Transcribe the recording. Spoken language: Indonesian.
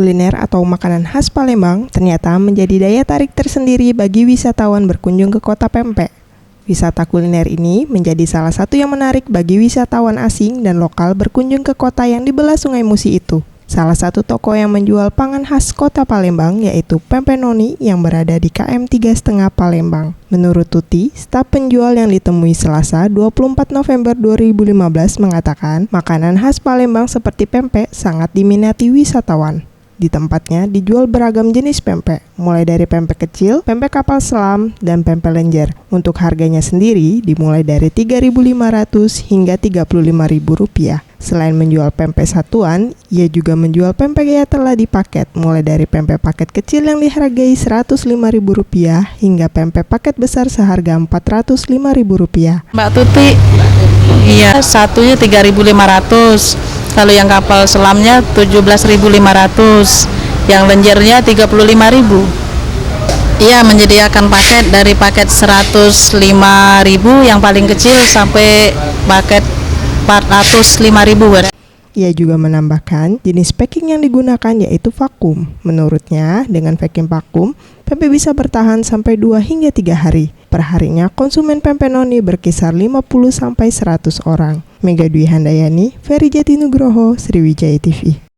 kuliner atau makanan khas Palembang ternyata menjadi daya tarik tersendiri bagi wisatawan berkunjung ke kota Pempek. Wisata kuliner ini menjadi salah satu yang menarik bagi wisatawan asing dan lokal berkunjung ke kota yang dibelah Sungai Musi itu. Salah satu toko yang menjual pangan khas kota Palembang yaitu Pempek Noni yang berada di KM 3,5 Palembang. Menurut Tuti, staf penjual yang ditemui Selasa 24 November 2015 mengatakan makanan khas Palembang seperti pempek sangat diminati wisatawan. Di tempatnya dijual beragam jenis pempek, mulai dari pempek kecil, pempek kapal selam, dan pempek lenjer. Untuk harganya sendiri dimulai dari Rp3.500 hingga Rp35.000. Selain menjual pempek satuan, ia juga menjual pempek yang telah dipaket, mulai dari pempek paket kecil yang dihargai Rp105.000 hingga pempek paket besar seharga Rp405.000. Mbak Tuti, iya satunya Rp3.500. Kalau yang kapal selamnya Rp17.500, yang lenjernya Rp35.000. Iya, menyediakan paket dari paket Rp105.000 yang paling kecil sampai paket Rp405.000. Ia juga menambahkan jenis packing yang digunakan yaitu vakum. Menurutnya, dengan packing vakum, pempek bisa bertahan sampai 2 hingga 3 hari. Perharinya, konsumen Pempek Noni berkisar 50-100 orang. Mega Dwi Handayani, Ferry Jati Nugroho, Sriwijaya TV.